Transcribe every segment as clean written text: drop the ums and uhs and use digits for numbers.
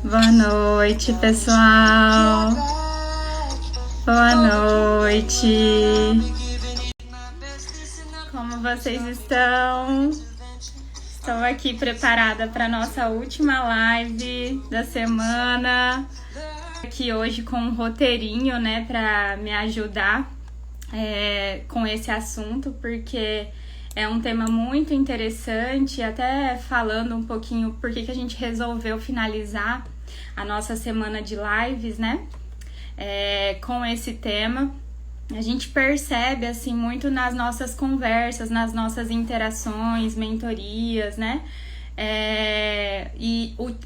Boa noite, pessoal. Boa noite. Como vocês estão? Estou aqui preparada para nossa última live da semana. Aqui hoje com um roteirinho, né, para me ajudar com esse assunto, porque é um tema muito interessante, até falando um pouquinho por que a gente resolveu finalizar a nossa semana de lives, né, com esse tema. A gente percebe, assim, muito nas nossas conversas, nas nossas interações, mentorias, né,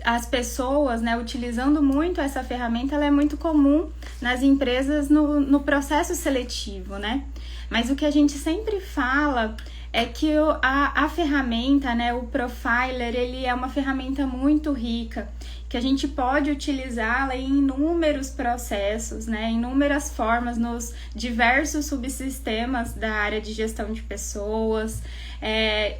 as pessoas, né, utilizando muito essa ferramenta, ela é muito comum nas empresas no processo seletivo, né, mas o que a gente sempre fala é que a ferramenta, né, o Profiler, ele é uma ferramenta muito rica, que a gente pode utilizá-la em inúmeros processos, né, inúmeras formas, nos diversos subsistemas da área de gestão de pessoas,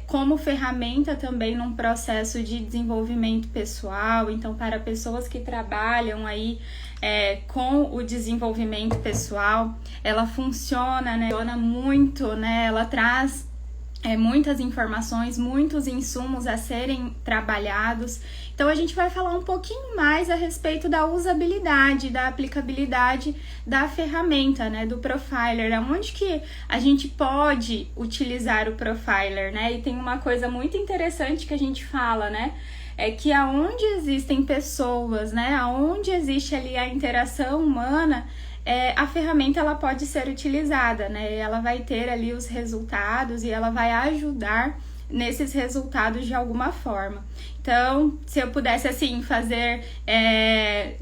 como ferramenta também num processo de desenvolvimento pessoal. Então, para pessoas que trabalham aí com o desenvolvimento pessoal, ela funciona, né, funciona muito, né, ela traz muitas informações, muitos insumos a serem trabalhados. Então a gente vai falar um pouquinho mais a respeito da usabilidade, da aplicabilidade da ferramenta, né, do Profiler, onde que a gente pode utilizar o Profiler, né? E tem uma coisa muito interessante que a gente fala, né, é que aonde existem pessoas, né, aonde existe ali a interação humana, a ferramenta ela pode ser utilizada, né? Ela vai ter ali os resultados e ela vai ajudar nesses resultados de alguma forma. Então, se eu pudesse, assim, fazer,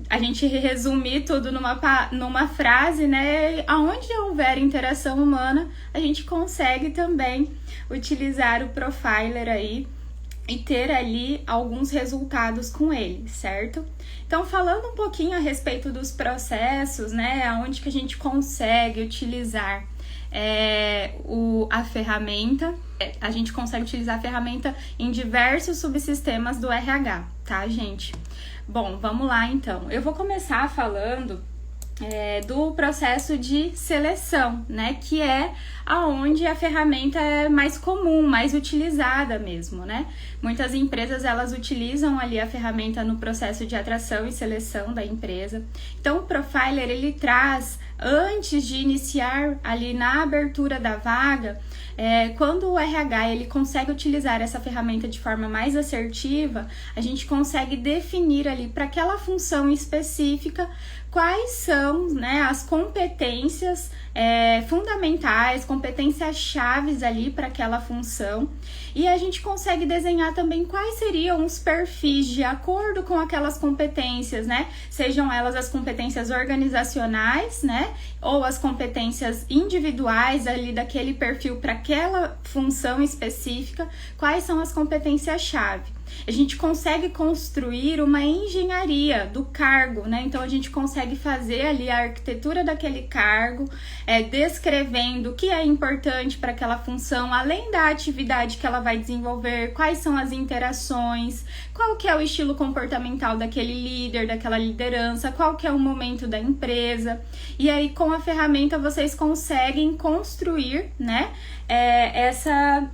a gente resumir tudo numa frase, né? Aonde houver interação humana, a gente consegue também utilizar o Profiler aí e ter ali alguns resultados com ele, certo? Então, falando um pouquinho a respeito dos processos, né, onde que a gente consegue utilizar a ferramenta, a gente consegue utilizar a ferramenta em diversos subsistemas do RH, tá, gente? Bom, vamos lá, então. Eu vou começar falando do processo de seleção, né, que é aonde a ferramenta é mais comum, mais utilizada mesmo, né? Muitas empresas, elas utilizam ali a ferramenta no processo de atração e seleção da empresa. Então, o Profiler, ele traz, antes de iniciar ali na abertura da vaga, quando o RH ele consegue utilizar essa ferramenta de forma mais assertiva, a gente consegue definir ali para aquela função específica quais são, né, as competências fundamentais, competências chaves ali para aquela função, e a gente consegue desenhar também quais seriam os perfis de acordo com aquelas competências, né, sejam elas as competências organizacionais, né, ou as competências individuais ali daquele perfil para aquela função específica, quais são as competências-chave. A gente consegue construir uma engenharia do cargo, né? Então a gente consegue fazer ali a arquitetura daquele cargo, descrevendo o que é importante para aquela função, além da atividade que ela vai desenvolver, quais são as interações, qual que é o estilo comportamental daquele líder, daquela liderança, qual que é o momento da empresa. E aí com a ferramenta vocês conseguem construir, né, essa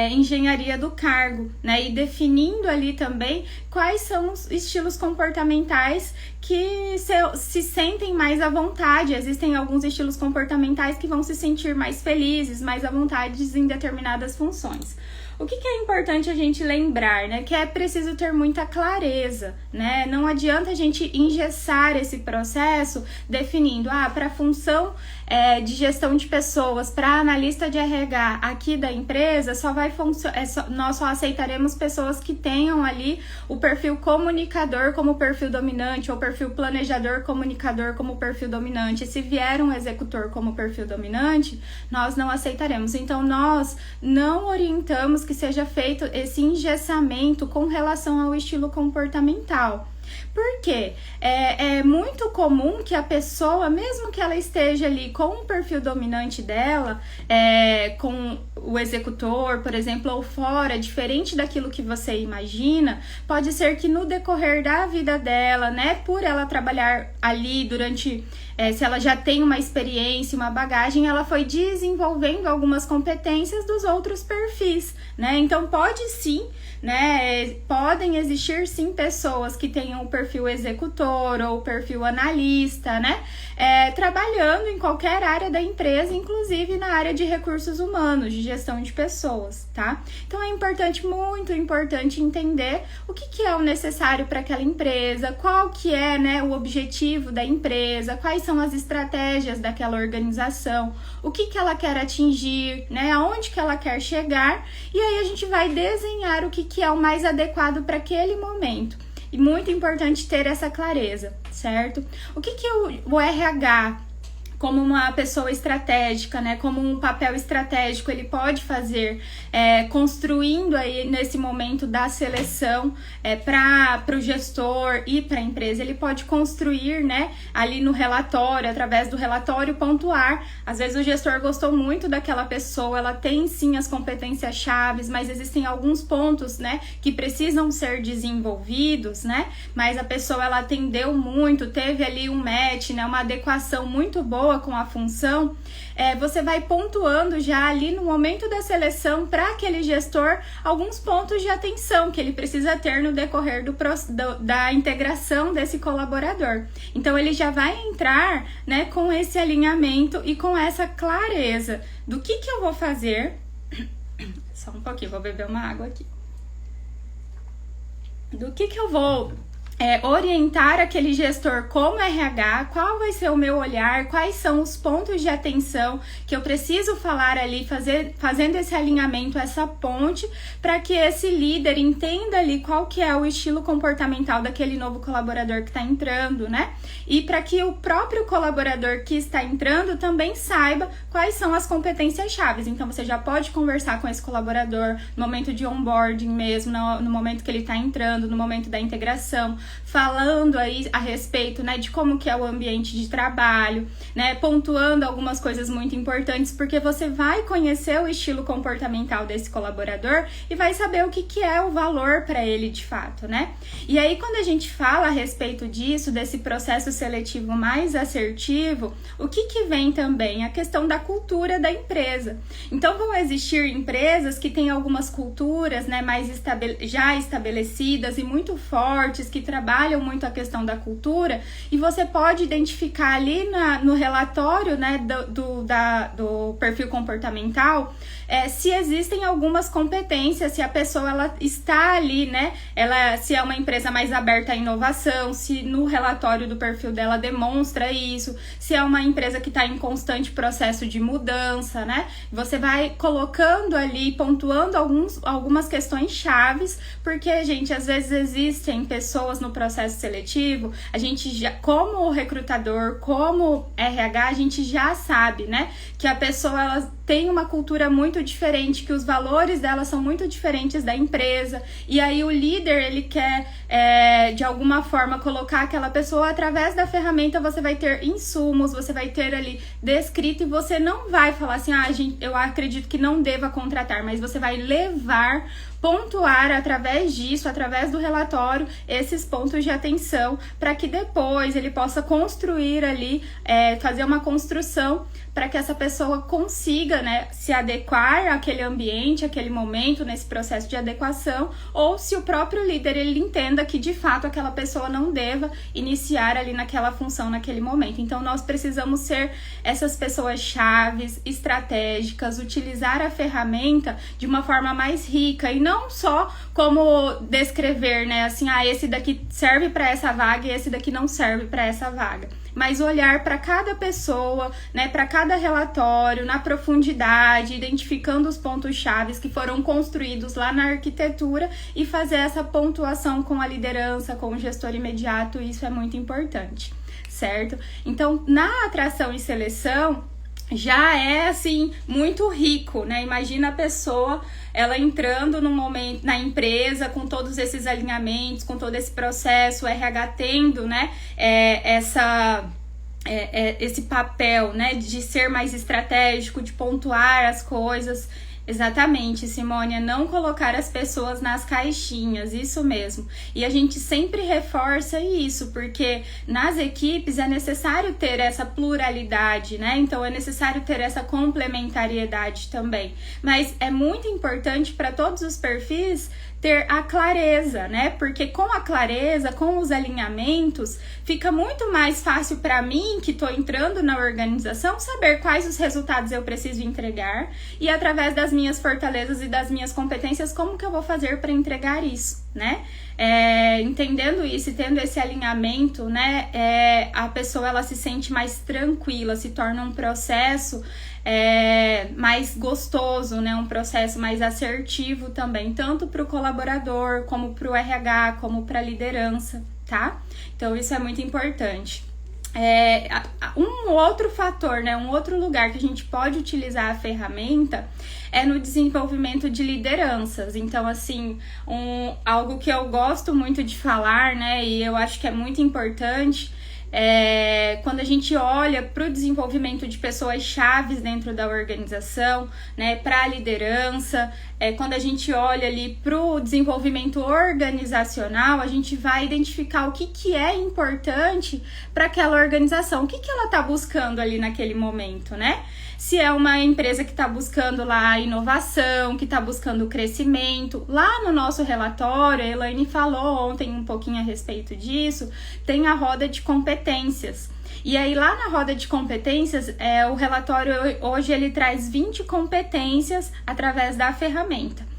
engenharia do cargo, né, e definindo ali também quais são os estilos comportamentais que se sentem mais à vontade. Existem alguns estilos comportamentais que vão se sentir mais felizes, mais à vontade em determinadas funções. O que é importante a gente lembrar, né? Que é preciso ter muita clareza, né? Não adianta a gente engessar esse processo definindo, para a função de gestão de pessoas, para analista de RH aqui da empresa, nós só aceitaremos pessoas que tenham ali o perfil comunicador como perfil dominante, ou perfil planejador comunicador como perfil dominante. Se vier um executor como perfil dominante, nós não aceitaremos. Então, nós não orientamos que seja feito esse engessamento com relação ao estilo comportamental, Por quê? É muito comum que a pessoa, mesmo que ela esteja ali com o perfil dominante dela, com o executor, por exemplo, ou fora, diferente daquilo que você imagina, pode ser que no decorrer da vida dela, né, por ela trabalhar ali durante... se ela já tem uma experiência, uma bagagem, ela foi desenvolvendo algumas competências dos outros perfis, né? Então, pode sim, né? Podem existir sim pessoas que tenham o perfil executor ou o perfil analista, né? Trabalhando em qualquer área da empresa, inclusive na área de recursos humanos, de gestão de pessoas, tá? Então é importante, muito importante entender o que é o necessário para aquela empresa, qual que é, né, o objetivo da empresa, quais são as estratégias daquela organização, o que ela quer atingir, né, aonde que ela quer chegar, e aí a gente vai desenhar o que é o mais adequado para aquele momento. E muito importante ter essa clareza, certo? O que o RH, como uma pessoa estratégica, né, como um papel estratégico, ele pode fazer, construindo aí nesse momento da seleção para o gestor e para a empresa. Ele pode construir, né, ali no relatório, através do relatório, pontuar. Às vezes o gestor gostou muito daquela pessoa, ela tem sim as competências chaves, mas existem alguns pontos, né, que precisam ser desenvolvidos, né, mas a pessoa ela atendeu muito, teve ali um match, né, uma adequação muito boa com a função. Você vai pontuando já ali no momento da seleção para aquele gestor alguns pontos de atenção que ele precisa ter no decorrer da integração desse colaborador. Então ele já vai entrar, né, com esse alinhamento e com essa clareza do que eu vou fazer. Só um pouquinho, vou beber uma água aqui. Do que eu vou orientar aquele gestor como RH, qual vai ser o meu olhar, quais são os pontos de atenção que eu preciso falar ali, fazendo esse alinhamento, essa ponte, para que esse líder entenda ali qual que é o estilo comportamental daquele novo colaborador que está entrando, né? E para que o próprio colaborador que está entrando também saiba quais são as competências chaves. Então, você já pode conversar com esse colaborador no momento de onboarding mesmo, no momento que ele está entrando, no momento da integração, falando aí a respeito, né, de como que é o ambiente de trabalho, né, pontuando algumas coisas muito importantes, porque você vai conhecer o estilo comportamental desse colaborador e vai saber o que é o valor para ele de fato, né? E aí, quando a gente fala a respeito disso, desse processo seletivo mais assertivo, o que vem também? A questão da cultura da empresa. Então, vão existir empresas que têm algumas culturas, né, mais já estabelecidas e muito fortes, que trabalham muito a questão da cultura, e você pode identificar ali no relatório, né, do perfil comportamental, se existem algumas competências, se a pessoa ela está ali, né, se é uma empresa mais aberta à inovação, se no relatório do perfil dela demonstra isso, se é uma empresa que está em constante processo de mudança, né, você vai colocando ali, pontuando algumas questões chaves, porque, gente, às vezes existem pessoas no processo seletivo, a gente já, como recrutador, como RH, a gente já sabe, né, que a pessoa ela tem uma cultura muito diferente, que os valores dela são muito diferentes da empresa, e aí o líder, ele quer, de alguma forma, colocar aquela pessoa através da ferramenta. Você vai ter insumos, você vai ter ali descrito, e você não vai falar assim, gente, eu acredito que não deva contratar, mas você vai levar, pontuar através disso, através do relatório, esses pontos de atenção, para que depois ele possa construir ali, fazer uma construção para que essa pessoa consiga, né, se adequar àquele ambiente, àquele momento, nesse processo de adequação, ou se o próprio líder ele entenda que de fato aquela pessoa não deva iniciar ali naquela função naquele momento. Então nós precisamos ser essas pessoas chaves, estratégicas, utilizar a ferramenta de uma forma mais rica e não só como descrever, né, assim, esse daqui serve para essa vaga e esse daqui não serve para essa vaga, mas olhar para cada pessoa, né, para cada relatório, na profundidade, identificando os pontos chaves que foram construídos lá na arquitetura e fazer essa pontuação com a liderança, com o gestor imediato. Isso é muito importante, certo? Então, na atração e seleção, já é assim muito rico, né? Imagina a pessoa, ela entrando no momento na empresa com todos esses alinhamentos, com todo esse processo, o RH tendo, né, esse papel, né, de ser mais estratégico, de pontuar as coisas. Exatamente, Simone, é não colocar as pessoas nas caixinhas, isso mesmo. E a gente sempre reforça isso, porque nas equipes é necessário ter essa pluralidade, né? Então é necessário ter essa complementariedade também. Mas é muito importante para todos os perfis ter a clareza, né? Porque com a clareza, com os alinhamentos, fica muito mais fácil para mim, que estou entrando na organização, saber quais os resultados eu preciso entregar e através das minhas fortalezas e das minhas competências, como que eu vou fazer para entregar isso, né? Entendendo isso e tendo esse alinhamento, né? A pessoa ela se sente mais tranquila, se torna um processo mais gostoso, né? Um processo mais assertivo também, tanto para o colaborador, como para o RH, como para a liderança, tá? Então isso é muito importante. Um outro fator, né? Um outro lugar que a gente pode utilizar a ferramenta é no desenvolvimento de lideranças. Então, assim, algo que eu gosto muito de falar, né? E eu acho que é muito importante. Quando a gente olha para o desenvolvimento de pessoas chaves dentro da organização, né, para a liderança, quando a gente olha ali para o desenvolvimento organizacional, a gente vai identificar o que é importante para aquela organização, o que ela está buscando ali naquele momento, né? Se é uma empresa que está buscando lá a inovação, que está buscando o crescimento. Lá no nosso relatório, a Elaine falou ontem um pouquinho a respeito disso, tem a roda de competências. E aí lá na roda de competências, o relatório hoje ele traz 20 competências através da ferramenta.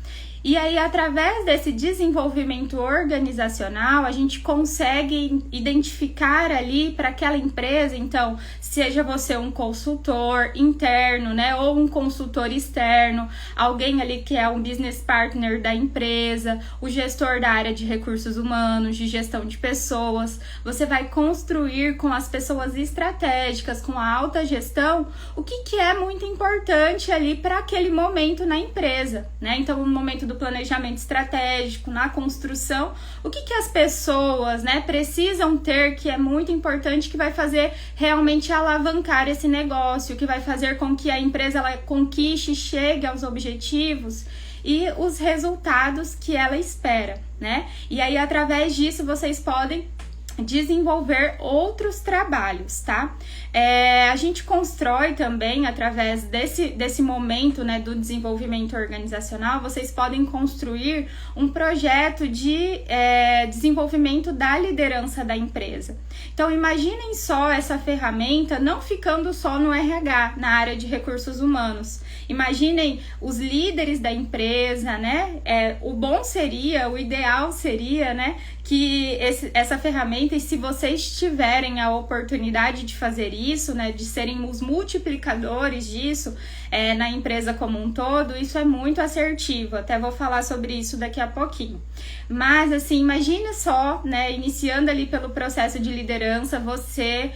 E aí, através desse desenvolvimento organizacional, a gente consegue identificar ali para aquela empresa, então, seja você um consultor interno, né, ou um consultor externo, alguém ali que é um business partner da empresa, o gestor da área de recursos humanos, de gestão de pessoas, você vai construir com as pessoas estratégicas, com a alta gestão, o que é muito importante ali para aquele momento na empresa, né? Então, no momento do planejamento estratégico, na construção, o que as pessoas, né, precisam ter, que é muito importante, que vai fazer realmente alavancar esse negócio, que vai fazer com que a empresa ela conquiste, chegue aos objetivos e os resultados que ela espera, né? E aí, através disso, vocês podem desenvolver outros trabalhos, tá? A gente constrói também, através desse momento, né, do desenvolvimento organizacional, vocês podem construir um projeto de desenvolvimento da liderança da empresa. Então, imaginem só essa ferramenta não ficando só no RH, na área de recursos humanos. Imaginem os líderes da empresa, né? O ideal seria, né, que essa ferramenta, e se vocês tiverem a oportunidade de fazer isso, né, de serem os multiplicadores disso na empresa como um todo, isso é muito assertivo. Até vou falar sobre isso daqui a pouquinho. Mas, assim, imagine só, né, iniciando ali pelo processo de liderança, você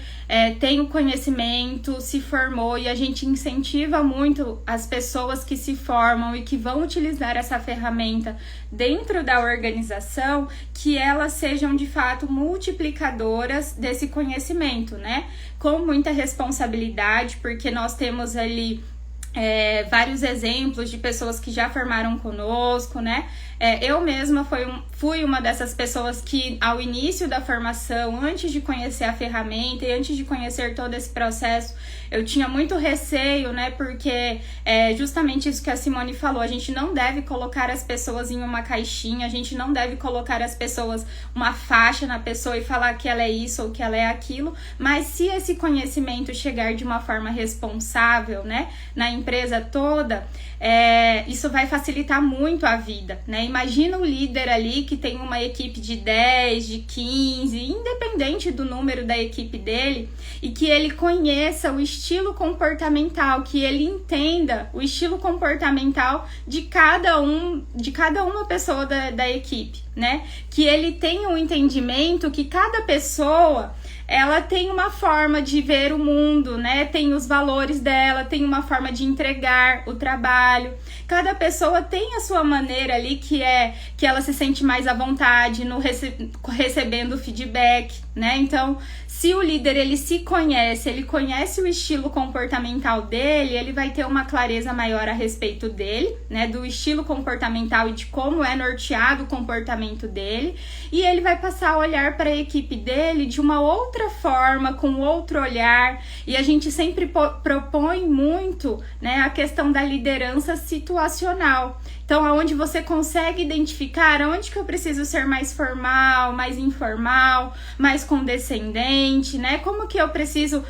tem o conhecimento, se formou, e a gente incentiva muito as pessoas que se formam e que vão utilizar essa ferramenta dentro da organização, que elas sejam de fato multiplicadoras desse conhecimento, né? Com muita responsabilidade, porque nós temos ali vários exemplos de pessoas que já formaram conosco, né? Eu mesma fui uma dessas pessoas que, ao início da formação, antes de conhecer a ferramenta e antes de conhecer todo esse processo, eu tinha muito receio, né? Porque justamente isso que a Simone falou, a gente não deve colocar as pessoas em uma caixinha, a gente não deve colocar as pessoas, uma faixa na pessoa e falar que ela é isso ou que ela é aquilo, mas se esse conhecimento chegar de uma forma responsável, né, na empresa toda, isso vai facilitar muito a vida, né? Imagina o líder ali que tem uma equipe de 10, de 15, independente do número da equipe dele, e que ele conheça o estilo comportamental, que ele entenda o estilo comportamental de cada uma pessoa da equipe, né? Que ele tenha um entendimento que cada pessoa ela tem uma forma de ver o mundo, né? Tem os valores dela, tem uma forma de entregar o trabalho. Cada pessoa tem a sua maneira ali que ela se sente mais à vontade no recebendo feedback, né? Então, se o líder ele se conhece, ele conhece o estilo comportamental dele, ele vai ter uma clareza maior a respeito dele, né? Do estilo comportamental e de como é norteado o comportamento dele, e ele vai passar a olhar para a equipe dele de uma outra forma, com outro olhar. E a gente sempre propõe muito, né, a questão da liderança situacional. Então, aonde você consegue identificar onde que eu preciso ser mais formal, mais informal, mais condescendente, né? Como que eu preciso,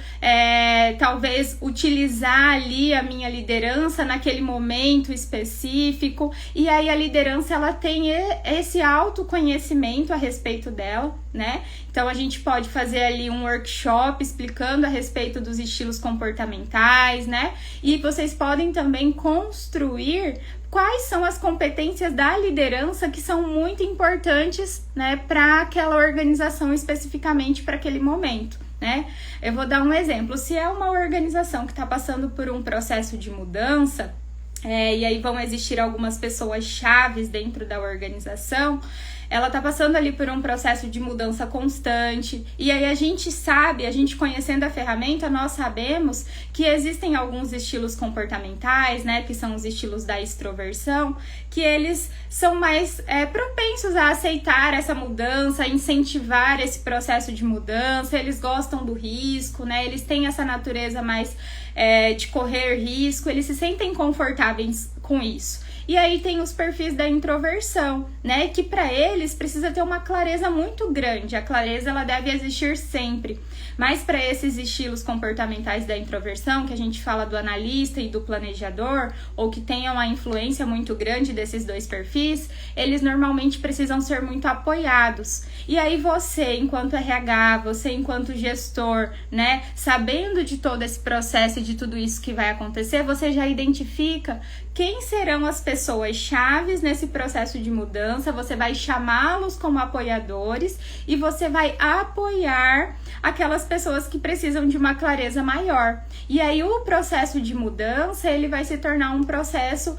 talvez, utilizar ali a minha liderança naquele momento específico. E aí a liderança, ela tem esse autoconhecimento a respeito dela, né? Então, a gente pode fazer ali um workshop explicando a respeito dos estilos comportamentais, né? E vocês podem também construir quais são as competências da liderança que são muito importantes, né, para aquela organização, especificamente para aquele momento, né? Eu vou dar um exemplo. Se é uma organização que está passando por um processo de mudança, e aí vão existir algumas pessoas chaves dentro da organização, ela tá passando ali por um processo de mudança constante, e aí a gente conhecendo a ferramenta, nós sabemos que existem alguns estilos comportamentais, né, que são os estilos da extroversão, que eles são mais propensos a aceitar essa mudança, a incentivar esse processo de mudança, eles gostam do risco, né, eles têm essa natureza mais de correr risco, eles se sentem confortáveis com isso. E aí tem os perfis da introversão, né? Que para eles precisa ter uma clareza muito grande. A clareza, ela deve existir sempre. Mas para esses estilos comportamentais da introversão, que a gente fala do analista e do planejador, ou que tenham a influência muito grande desses dois perfis, eles normalmente precisam ser muito apoiados. E aí você, enquanto RH, você enquanto gestor, né? Sabendo de todo esse processo e de tudo isso que vai acontecer, você já identifica quem serão as pessoas chaves nesse processo de mudança, você vai chamá-los como apoiadores e você vai apoiar aquelas pessoas que precisam de uma clareza maior. E aí o processo de mudança, ele vai se tornar um processo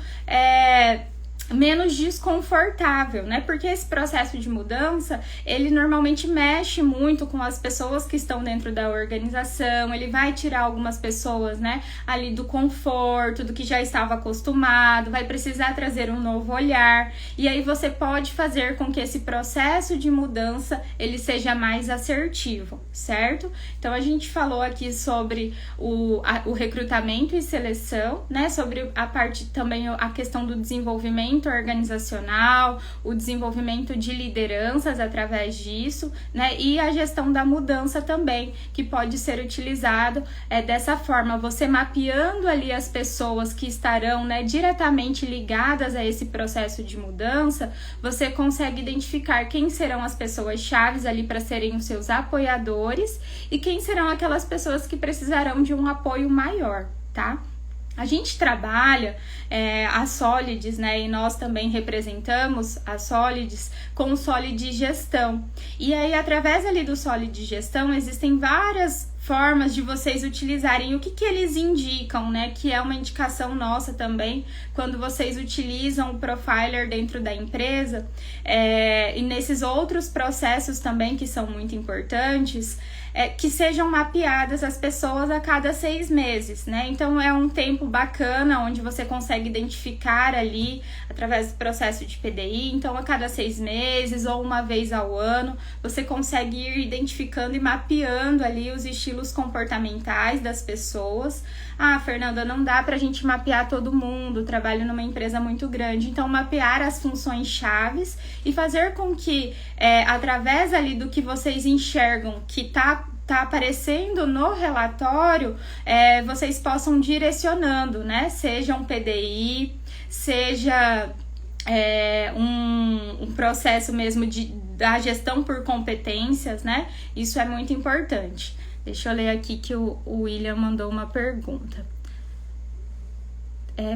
menos desconfortável, né? Porque esse processo de mudança, ele normalmente mexe muito com as pessoas que estão dentro da organização, ele vai tirar algumas pessoas, né, ali do conforto, do que já estava acostumado, vai precisar trazer um novo olhar, e aí você pode fazer com que esse processo de mudança, ele seja mais assertivo, certo? Então, a gente falou aqui sobre o recrutamento e seleção, né, sobre a parte também, a questão do desenvolvimento organizacional, o desenvolvimento de lideranças através disso, né? E a gestão da mudança também, que pode ser utilizado dessa forma, você mapeando ali as pessoas que estarão, né, diretamente ligadas a esse processo de mudança, você consegue identificar quem serão as pessoas chaves ali para serem os seus apoiadores e quem serão aquelas pessoas que precisarão de um apoio maior, tá? A gente trabalha a Solids, né, e nós também representamos a Solids com o Solid Gestão. E aí, através ali do Solid Gestão, existem várias formas de vocês utilizarem. O que eles indicam, né, que é uma indicação nossa também, quando vocês utilizam o Profiler dentro da empresa, e nesses outros processos também que são muito importantes, que sejam mapeadas as pessoas a cada 6 meses, né? Então, é um tempo bacana, onde você consegue identificar ali, através do processo de PDI, então, a cada 6 meses ou uma vez ao ano, você consegue ir identificando e mapeando ali os estilos comportamentais das pessoas. Ah, Fernanda, não dá pra gente mapear todo mundo, trabalho numa empresa muito grande, então mapear as funções chaves e fazer com que, através ali do que vocês enxergam que tá aparecendo no relatório, vocês possam direcionando, né? Seja um PDI, seja um processo mesmo da gestão por competências, né? Isso é muito importante. Deixa eu ler aqui que o William mandou uma pergunta.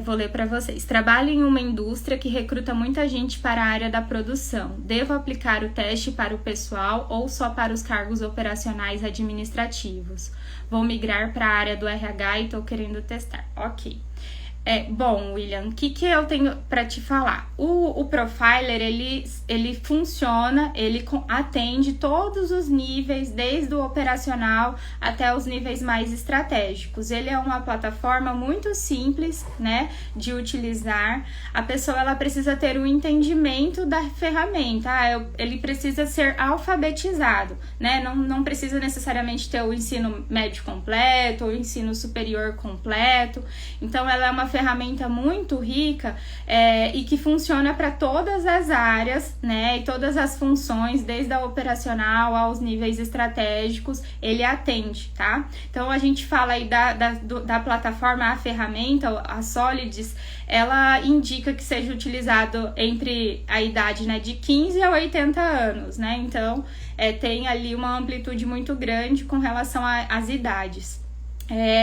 Vou ler para vocês. Trabalho em uma indústria que recruta muita gente para a área da produção. Devo aplicar o teste para o pessoal ou só para os cargos operacionais administrativos? Vou migrar para a área do RH e estou querendo testar. Ok. Bom, William, o que eu tenho para te falar? O Profiler, ele funciona, ele atende todos os níveis, desde o operacional até os níveis mais estratégicos. Ele é uma plataforma muito simples, né, de utilizar. A pessoa, ela precisa ter um entendimento da ferramenta, ele precisa ser alfabetizado, né, não precisa necessariamente ter o ensino médio completo ou o ensino superior completo. Então, ela é uma ferramenta muito rica e que funciona para todas as áreas, né, e todas as funções, desde a operacional aos níveis estratégicos, ele atende, tá? Então, a gente fala aí da plataforma, a ferramenta, a Solids, ela indica que seja utilizado entre a idade, né, de 15 a 80 anos, né? Então, tem ali uma amplitude muito grande com relação às idades.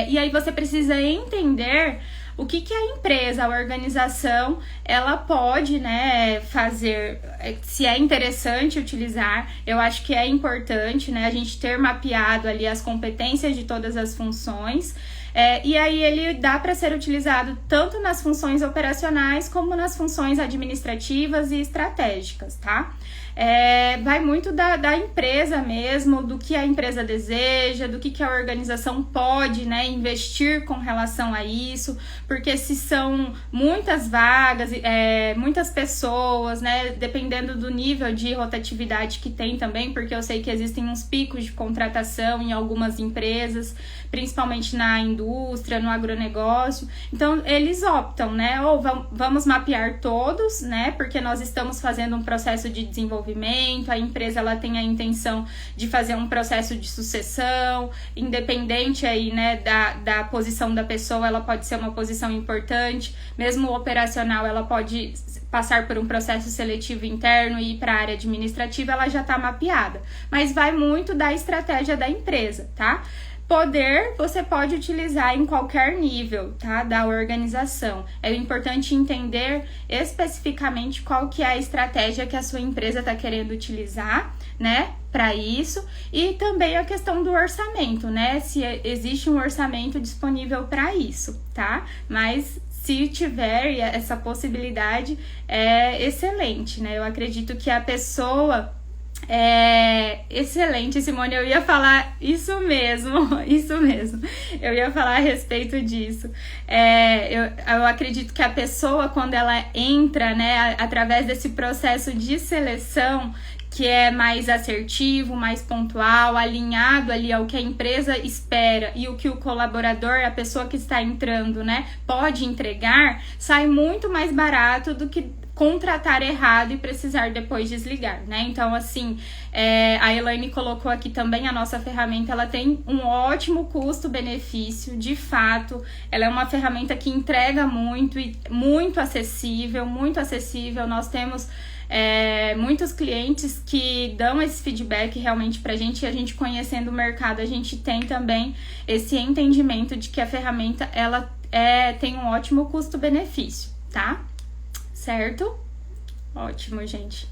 E aí você precisa entender o que a empresa, a organização, ela pode, né, fazer, se é interessante utilizar. Eu acho que é importante, né, a gente ter mapeado ali as competências de todas as funções. E aí ele dá para ser utilizado tanto nas funções operacionais como nas funções administrativas e estratégicas, tá? Vai muito da empresa mesmo, do que a empresa deseja, do que a organização pode, né, investir com relação a isso, porque se são muitas vagas, muitas pessoas, né, dependendo do nível de rotatividade que tem também, porque eu sei que existem uns picos de contratação em algumas empresas, principalmente na indústria, no agronegócio. Então, eles optam, né, ou vamos mapear todos, né, porque nós estamos fazendo um processo de desenvolvimento, a empresa, ela tem a intenção de fazer um processo de sucessão, independente aí, né, da posição da pessoa, ela pode ser uma posição importante, mesmo operacional, ela pode passar por um processo seletivo interno e ir para a área administrativa, ela já está mapeada, mas vai muito da estratégia da empresa, tá? Poder, você pode utilizar em qualquer nível, tá, da organização. É importante entender especificamente qual que é a estratégia que a sua empresa está querendo utilizar, né, para isso. E também a questão do orçamento, né, se existe um orçamento disponível para isso, tá? Mas se tiver essa possibilidade, é excelente, né? Eu acredito que a pessoa... Excelente, Simone, eu ia falar isso mesmo, eu ia falar a respeito disso. Eu acredito que a pessoa, quando ela entra, né, através desse processo de seleção, que é mais assertivo, mais pontual, alinhado ali ao que a empresa espera e o que o colaborador, a pessoa que está entrando, né, pode entregar, sai muito mais barato do que contratar errado e precisar depois desligar, né? Então, assim, a Elaine colocou aqui também, a nossa ferramenta, ela tem um ótimo custo-benefício, de fato, ela é uma ferramenta que entrega muito e muito acessível, nós temos muitos clientes que dão esse feedback realmente pra gente, e a gente conhecendo o mercado, a gente tem também esse entendimento de que a ferramenta, ela tem um ótimo custo-benefício, tá? Certo? Ótimo, gente.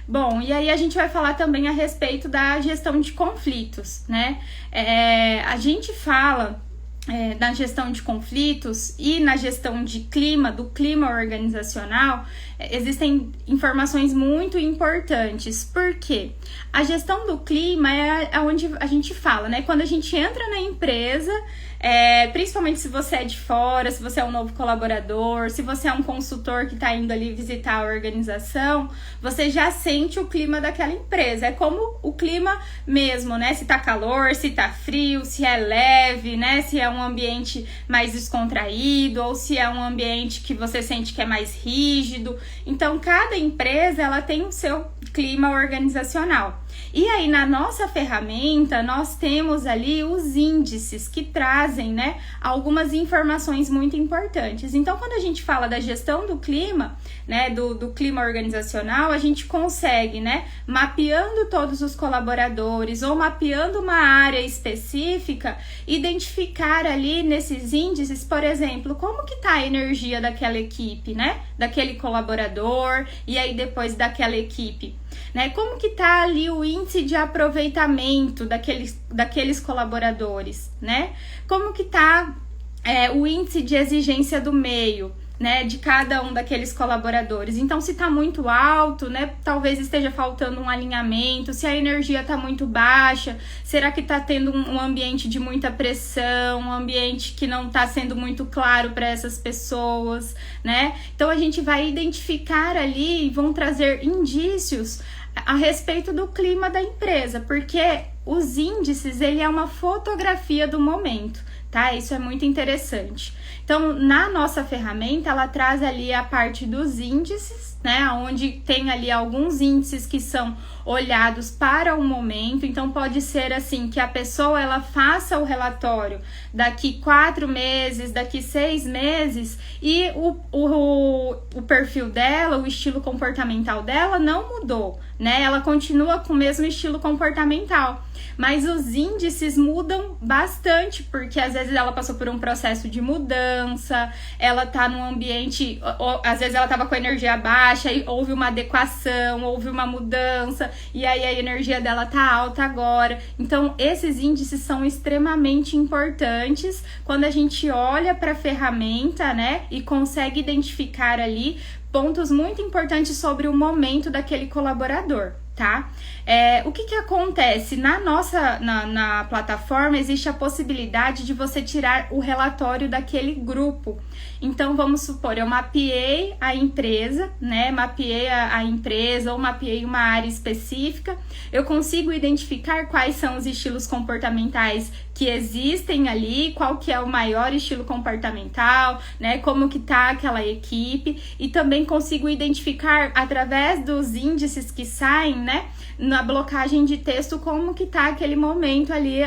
Bom, e aí a gente vai falar também a respeito da gestão de conflitos, né? A gente fala na gestão de conflitos e na gestão de clima, do clima organizacional, existem informações muito importantes. Por quê? A gestão do clima é onde a gente fala, né? Quando a gente entra na empresa, principalmente se você é de fora, se você é um novo colaborador, se você é um consultor que está indo ali visitar a organização, você já sente o clima daquela empresa. É como o clima mesmo, né? Se tá calor, se tá frio, se é leve, né? Se é um ambiente mais descontraído ou se é um ambiente que você sente que é mais rígido. Então, cada empresa, ela tem o seu clima organizacional. E aí, na nossa ferramenta, nós temos ali os índices que trazem, né, algumas informações muito importantes. Então, quando a gente fala da gestão do clima, né, do clima organizacional, a gente consegue, né, mapeando todos os colaboradores ou mapeando uma área específica, identificar ali nesses índices, por exemplo, como que tá a energia daquela equipe, né, daquele colaborador e aí depois daquela equipe. Né? Como que tá ali o índice de aproveitamento daqueles colaboradores, né? Como que tá o índice de exigência do meio, né, de cada um daqueles colaboradores. Então, se tá muito alto, né, talvez esteja faltando um alinhamento. Se a energia tá muito baixa, será que tá tendo um ambiente de muita pressão, um ambiente que não tá sendo muito claro para essas pessoas, né? Então, a gente vai identificar ali e vão trazer indícios a respeito do clima da empresa, porque os índices, ele é uma fotografia do momento, tá? Isso é muito interessante. Então, na nossa ferramenta, ela traz ali a parte dos índices, né? Onde tem ali alguns índices que são olhados para o momento. Então, pode ser assim, que a pessoa, ela faça o relatório daqui 4 meses, daqui 6 meses, e o perfil dela, o estilo comportamental dela não mudou, né? Ela continua com o mesmo estilo comportamental. Mas os índices mudam bastante, porque às vezes ela passou por um processo de mudança, ela tá num ambiente, às vezes ela tava com a energia baixa e houve uma adequação, houve uma mudança, e aí a energia dela tá alta agora. Então, esses índices são extremamente importantes quando a gente olha para a ferramenta, né, e consegue identificar ali pontos muito importantes sobre o momento daquele colaborador, tá? O que acontece? Na plataforma existe a possibilidade de você tirar o relatório daquele grupo. Então, vamos supor, eu mapeei a empresa, né? Mapeei a empresa ou mapeei uma área específica. Eu consigo identificar quais são os estilos comportamentais que existem ali, qual que é o maior estilo comportamental, né? Como que tá aquela equipe, e também consigo identificar através dos índices que saem, né? Na blocagem de texto, como que tá aquele momento ali,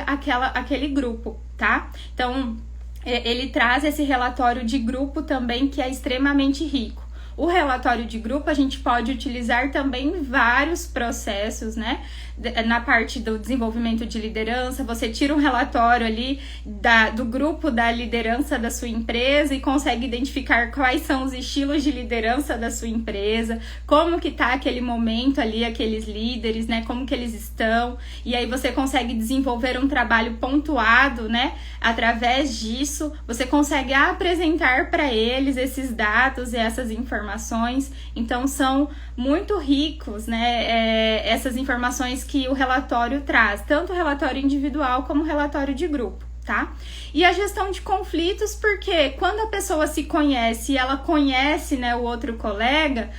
aquele grupo, tá? Então, ele traz esse relatório de grupo também, que é extremamente rico. O relatório de grupo a gente pode utilizar também em vários processos, né? Na parte do desenvolvimento de liderança, você tira um relatório ali do grupo da liderança da sua empresa e consegue identificar quais são os estilos de liderança da sua empresa, como que tá aquele momento ali, aqueles líderes, né? Como que eles estão, e aí você consegue desenvolver um trabalho pontuado, né? Através disso, você consegue apresentar para eles esses dados e essas informações. Então, são muito ricos, né? Essas informações que o relatório traz, tanto o relatório individual como o relatório de grupo, tá? E a gestão de conflitos, porque quando a pessoa se conhece e ela conhece, né, o outro colega,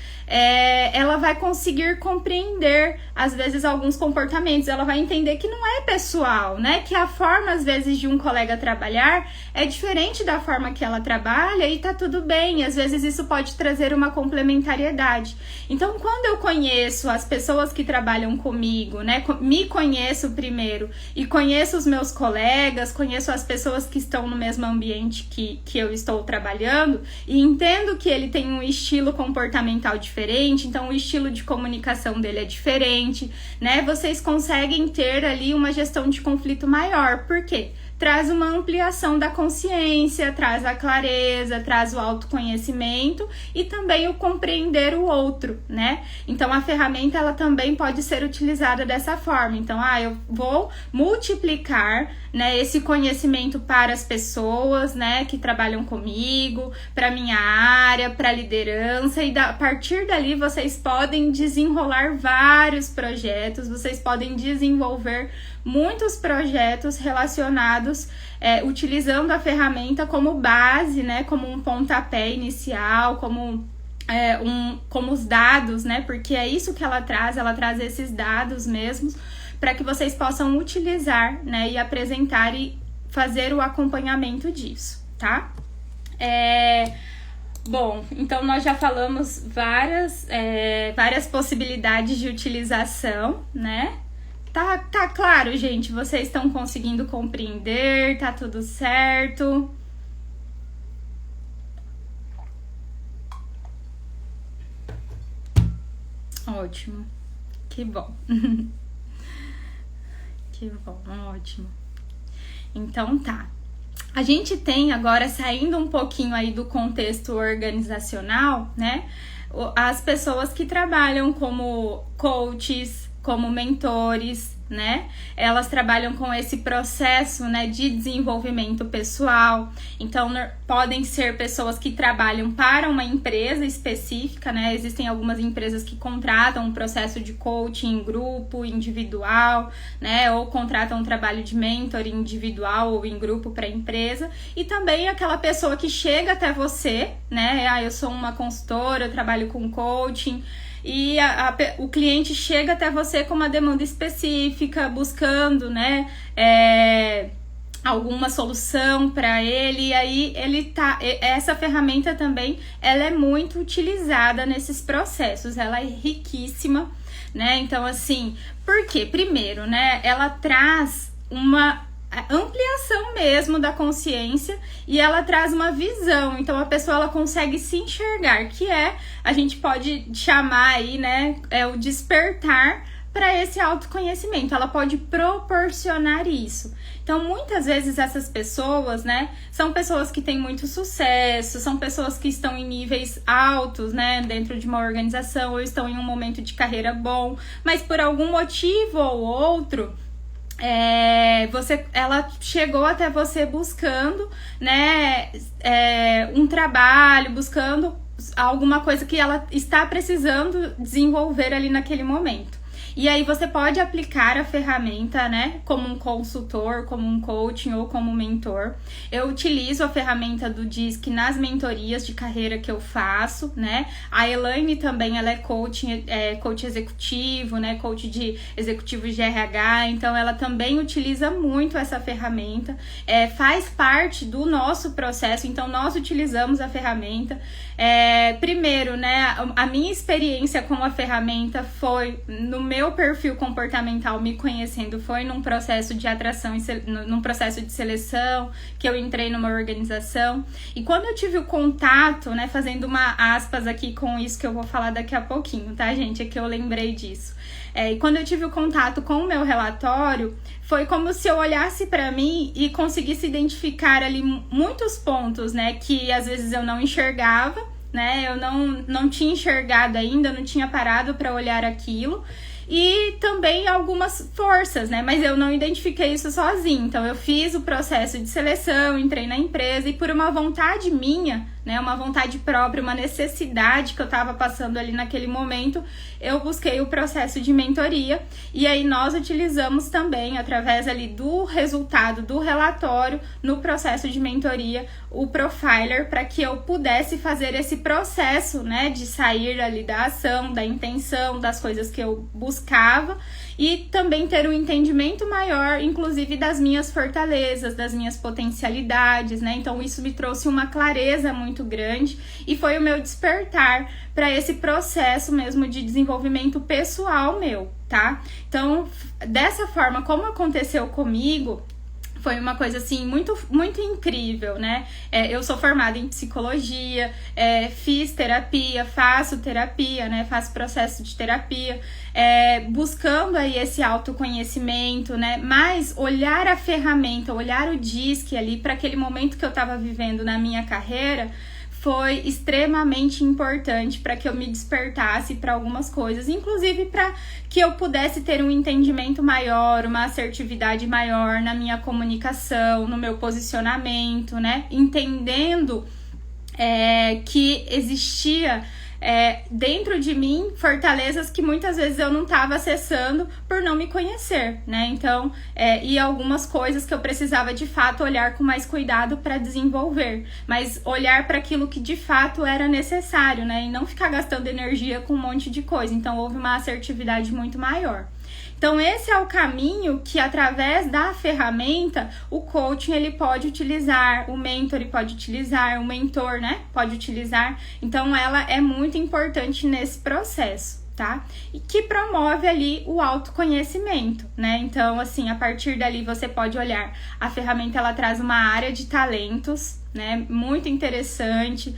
ela vai conseguir compreender, às vezes, alguns comportamentos. Ela vai entender que não é pessoal, né? Que a forma, às vezes, de um colega trabalhar é diferente da forma que ela trabalha, e tá tudo bem. Às vezes, isso pode trazer uma complementariedade. Então, quando eu conheço as pessoas que trabalham comigo, né? Me conheço primeiro e conheço os meus colegas, conheço as pessoas que estão no mesmo ambiente que eu estou trabalhando, e entendo que ele tem um estilo comportamental diferente, então o estilo de comunicação dele é diferente, né? Vocês conseguem ter ali uma gestão de conflito maior. Por quê? Traz uma ampliação da consciência, traz a clareza, traz o autoconhecimento e também o compreender o outro, né? Então, a ferramenta, ela também pode ser utilizada dessa forma. Então, eu vou multiplicar, né, esse conhecimento para as pessoas, né, que trabalham comigo, para minha área, para a liderança, e a partir dali vocês podem desenrolar vários projetos, vocês podem desenvolver muitos projetos relacionados, utilizando a ferramenta como base, né, como um pontapé inicial, como os dados, né, porque é isso que ela traz esses dados mesmos, para que vocês possam utilizar, né, e apresentar e fazer o acompanhamento disso, tá? Bom, então nós já falamos várias possibilidades de utilização, né? Tá claro, gente? Vocês estão conseguindo compreender? Tá tudo certo? Ótimo. Que bom. Que bom, ótimo. Então tá. A gente tem agora, saindo um pouquinho aí do contexto organizacional, né? As pessoas que trabalham como coaches, como mentores, né? Elas trabalham com esse processo, né, de desenvolvimento pessoal. Então, podem ser pessoas que trabalham para uma empresa específica, né? Existem algumas empresas que contratam um processo de coaching em grupo, individual, né? Ou contratam um trabalho de mentor individual ou em grupo para a empresa. E também aquela pessoa que chega até você, né? Eu sou uma consultora, eu trabalho com coaching. E o cliente chega até você com uma demanda específica, buscando, né, alguma solução para ele, e aí essa ferramenta também, ela é muito utilizada nesses processos, ela é riquíssima, né? Então, assim, por quê? Primeiro, né, ela traz uma ampliação mesmo da consciência e ela traz uma visão, então a pessoa ela consegue se enxergar, que a gente pode chamar aí, né, o despertar para esse autoconhecimento, ela pode proporcionar isso. Então, muitas vezes essas pessoas, né, são pessoas que têm muito sucesso, são pessoas que estão em níveis altos, né, dentro de uma organização, ou estão em um momento de carreira bom, mas por algum motivo ou outro, ela chegou até você buscando, né, um trabalho, buscando alguma coisa que ela está precisando desenvolver ali naquele momento. E aí você pode aplicar a ferramenta, né, como um consultor, como um coaching ou como mentor. Eu utilizo a ferramenta do DISC nas mentorias de carreira que eu faço, né? A Elaine também, ela é coach executivo, né, coach de executivo de RH, então ela também utiliza muito essa ferramenta, faz parte do nosso processo, então nós utilizamos a ferramenta. Primeiro, né, a minha experiência com a ferramenta foi no meu perfil comportamental, me conhecendo, foi num processo de atração, num processo de seleção, que eu entrei numa organização, e quando eu tive o contato, né, fazendo uma aspas aqui com isso que eu vou falar daqui a pouquinho, tá, gente, é que eu lembrei disso. E quando eu tive o contato com o meu relatório, foi como se eu olhasse para mim e conseguisse identificar ali muitos pontos, né, que às vezes eu não enxergava, né, eu não tinha enxergado ainda, não tinha parado para olhar aquilo, e também algumas forças, né, mas eu não identifiquei isso sozinha, então eu fiz o processo de seleção, entrei na empresa e por uma vontade minha, né, uma vontade própria, uma necessidade que eu estava passando ali naquele momento, eu busquei o processo de mentoria, e aí nós utilizamos também, através ali do resultado do relatório, no processo de mentoria, o Profiler, para que eu pudesse fazer esse processo, né, de sair ali da ação, da intenção, das coisas que eu buscava, e também ter um entendimento maior, inclusive das minhas fortalezas, das minhas potencialidades, né? Então isso me trouxe uma clareza muito grande e foi o meu despertar para esse processo mesmo de desenvolvimento pessoal meu, tá? Então, dessa forma, como aconteceu comigo, foi uma coisa, assim, muito, muito incrível, né? Eu sou formada em psicologia, fiz terapia, faço terapia, né? Faço processo de terapia, buscando aí esse autoconhecimento, né? Mas olhar a ferramenta, olhar o DISC ali para aquele momento que eu estava vivendo na minha carreira, foi extremamente importante para que eu me despertasse para algumas coisas, inclusive para que eu pudesse ter um entendimento maior, uma assertividade maior na minha comunicação, no meu posicionamento, né? Entendendo que existia dentro de mim fortalezas que muitas vezes eu não estava acessando por não me conhecer, né? Então, e algumas coisas que eu precisava de fato olhar com mais cuidado para desenvolver, mas olhar para aquilo que de fato era necessário, né? E não ficar gastando energia com um monte de coisa. Então, houve uma assertividade muito maior. Então, esse é o caminho que, através da ferramenta, o coaching ele pode utilizar, o mentor ele pode utilizar, o mentor, né, pode utilizar. Então, ela é muito importante nesse processo, tá? E que promove ali o autoconhecimento, né? Então, assim, a partir dali você pode olhar. A ferramenta, ela traz uma área de talentos, né? Muito interessante.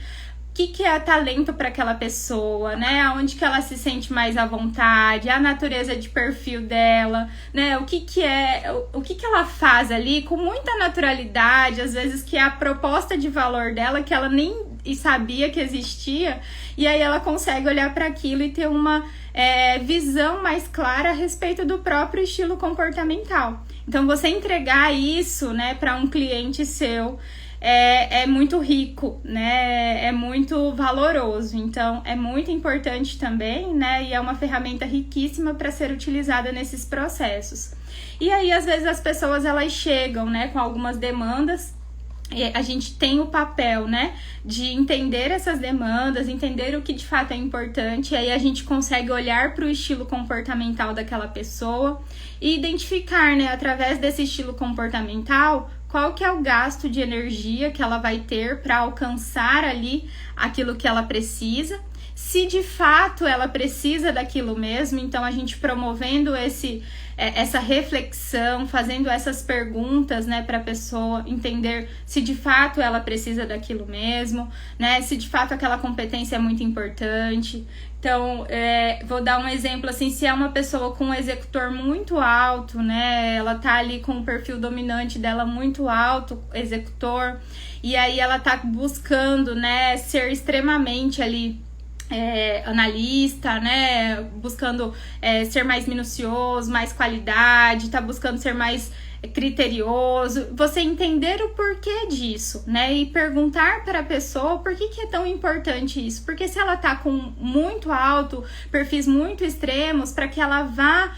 O que é talento para aquela pessoa, né? Onde que ela se sente mais à vontade, a natureza de perfil dela, né? O que ela faz ali com muita naturalidade, às vezes que é a proposta de valor dela que ela nem sabia que existia, e aí ela consegue olhar para aquilo e ter uma visão mais clara a respeito do próprio estilo comportamental. Então, você entregar isso, né, para um cliente seu é muito rico, né? É muito valoroso. Então, é muito importante também, né? E é uma ferramenta riquíssima para ser utilizada nesses processos. E aí, às vezes, as pessoas elas chegam, né, com algumas demandas. E a gente tem o papel, né, de entender essas demandas, entender o que de fato é importante, e aí a gente consegue olhar para o estilo comportamental daquela pessoa e identificar, né, através desse estilo comportamental, qual que é o gasto de energia que ela vai ter para alcançar ali aquilo que ela precisa. Se de fato ela precisa daquilo mesmo, então a gente promovendo essa reflexão, fazendo essas perguntas, né, para a pessoa entender se de fato ela precisa daquilo mesmo, né, se de fato aquela competência é muito importante. Então, vou dar um exemplo assim, se é uma pessoa com um executor muito alto, né, ela tá ali com o perfil dominante dela muito alto, executor, e aí ela tá buscando, né, ser extremamente ali analista, né, buscando ser mais minucioso, mais qualidade, tá buscando ser mais criterioso, você entender o porquê disso, né, e perguntar para a pessoa por que é tão importante isso, porque se ela tá com muito alto, perfis muito extremos, para que ela vá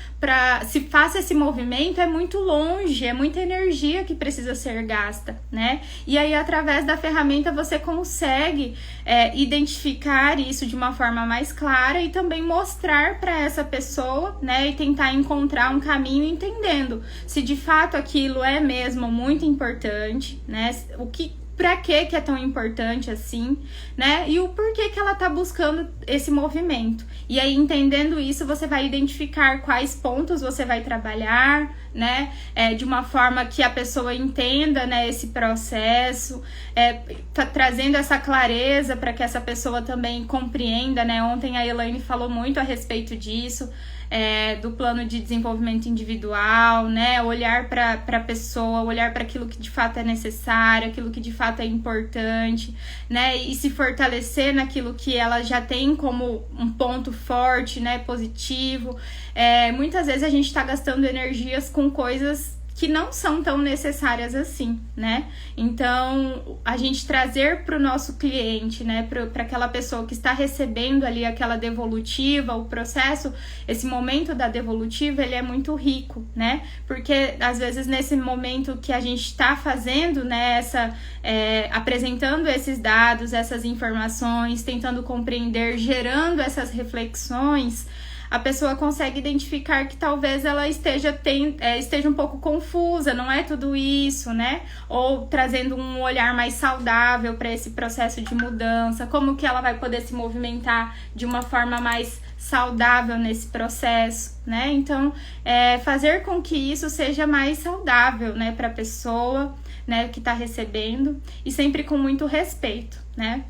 se faça esse movimento, é muito longe, é muita energia que precisa ser gasta, né, e aí através da ferramenta você consegue identificar isso de uma forma mais clara e também mostrar para essa pessoa, né, e tentar encontrar um caminho entendendo se de fato aquilo é mesmo muito importante, né? Pra que é tão importante assim, né? E o porquê que ela tá buscando esse movimento. E aí, entendendo isso, você vai identificar quais pontos você vai trabalhar, né? De uma forma que a pessoa entenda, né, esse processo, trazendo essa clareza para que essa pessoa também compreenda, né? Ontem a Elaine falou muito a respeito disso. Do plano de desenvolvimento individual, né? Olhar para a pessoa, olhar para aquilo que de fato é necessário, aquilo que de fato é importante, né? E se fortalecer naquilo que ela já tem como um ponto forte, né? Positivo. Muitas vezes a gente está gastando energias com coisas que não são tão necessárias assim, né? Então, a gente trazer para o nosso cliente, né, para aquela pessoa que está recebendo ali aquela devolutiva, o processo, esse momento da devolutiva, ele é muito rico, né? Porque, às vezes, nesse momento que a gente está fazendo, né, apresentando esses dados, essas informações, tentando compreender, gerando essas reflexões, a pessoa consegue identificar que talvez ela esteja um pouco confusa, não é tudo isso, né? Ou trazendo um olhar mais saudável para esse processo de mudança, como que ela vai poder se movimentar de uma forma mais saudável nesse processo, né? Então, fazer com que isso seja mais saudável, né, para a pessoa, né, que está recebendo, e sempre com muito respeito, né?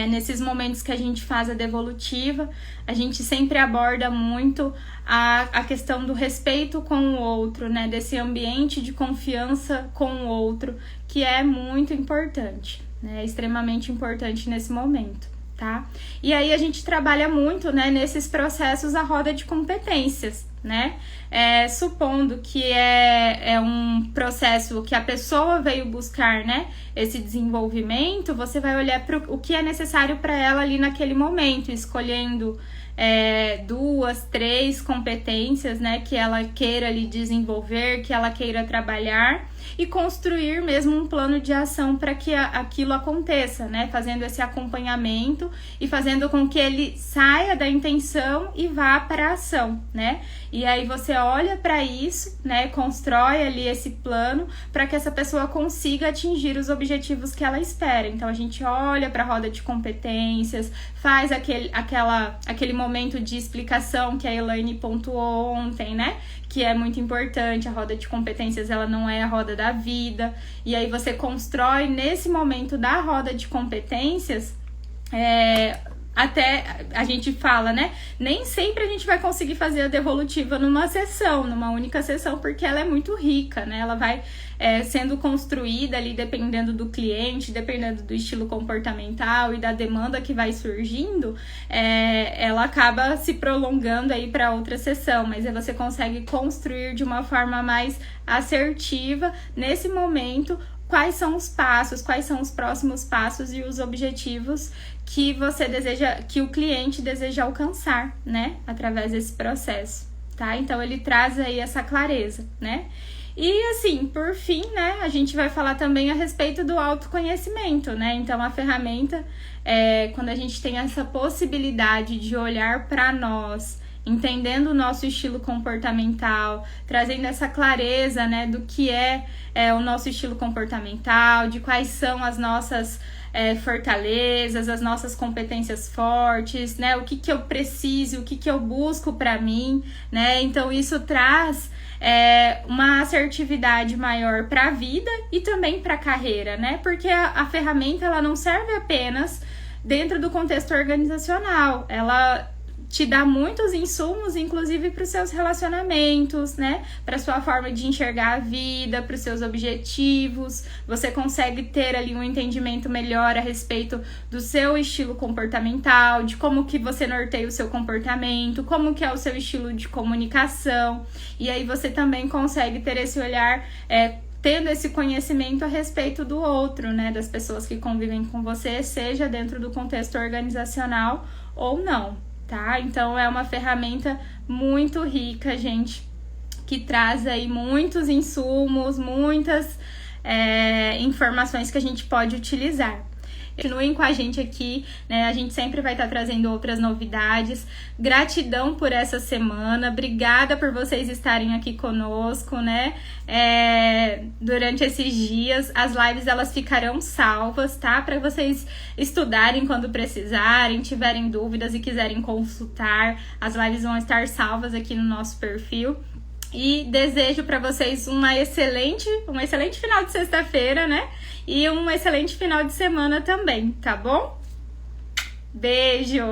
Nesses momentos que a gente faz a devolutiva, a gente sempre aborda muito a questão do respeito com o outro, né? Desse ambiente de confiança com o outro, que é muito importante, né? Extremamente importante nesse momento, tá? E aí a gente trabalha muito, né, nesses processos a roda de competências, né? Supondo que é um processo que a pessoa veio buscar, né, esse desenvolvimento, você vai olhar para o que é necessário para ela ali naquele momento, escolhendo 2, 3 competências, né, que ela queira ali desenvolver, que ela queira trabalhar, e construir mesmo um plano de ação para que aquilo aconteça, né, fazendo esse acompanhamento e fazendo com que ele saia da intenção e vá para a ação, né? E aí você olha para isso, né, constrói ali esse plano para que essa pessoa consiga atingir os objetivos que ela espera. Então a gente olha para a roda de competências, faz aquele momento momento de explicação que a Elaine pontuou ontem, né? Que é muito importante. A roda de competências, ela não é a roda da vida. E aí você constrói nesse momento da roda de competências, até a gente fala, né? Nem sempre a gente vai conseguir fazer a devolutiva numa sessão, numa única sessão, porque ela é muito rica, né? Ela vai sendo construída ali dependendo do cliente, dependendo do estilo comportamental e da demanda que vai surgindo, ela acaba se prolongando aí para outra sessão, mas aí você consegue construir de uma forma mais assertiva nesse momento quais são os passos, quais são os próximos passos e os objetivos que você deseja, que o cliente deseja alcançar, né, através desse processo, tá? Então ele traz aí essa clareza, né? E assim, por fim, né, a gente vai falar também a respeito do autoconhecimento, né? Então a ferramenta, quando a gente tem essa possibilidade de olhar para nós, entendendo o nosso estilo comportamental, trazendo essa clareza, né, do que é o nosso estilo comportamental, de quais são as nossas fortalezas, as nossas competências fortes, né, o que eu preciso, o que eu busco para mim, né? Então isso traz uma assertividade maior para a vida e também para a carreira, né? Porque a ferramenta, ela não serve apenas dentro do contexto organizacional, ela te dá muitos insumos, inclusive para os seus relacionamentos, né? Para a sua forma de enxergar a vida, para os seus objetivos. Você consegue ter ali um entendimento melhor a respeito do seu estilo comportamental, de como que você norteia o seu comportamento, como que é o seu estilo de comunicação. E aí você também consegue ter esse olhar, tendo esse conhecimento a respeito do outro, né? Das pessoas que convivem com você, seja dentro do contexto organizacional ou não. Tá? Então é uma ferramenta muito rica, gente, que traz aí muitos insumos, muitas informações que a gente pode utilizar. Continuem com a gente aqui, né? A gente sempre vai estar trazendo outras novidades. Gratidão por essa semana. Obrigada por vocês estarem aqui conosco, né? Durante esses dias, as lives, elas ficarão salvas, tá? Para vocês estudarem quando precisarem, tiverem dúvidas e quiserem consultar. As lives vão estar salvas aqui no nosso perfil. E desejo para vocês um excelente final de sexta-feira, né? E um excelente final de semana também, tá bom? Beijo!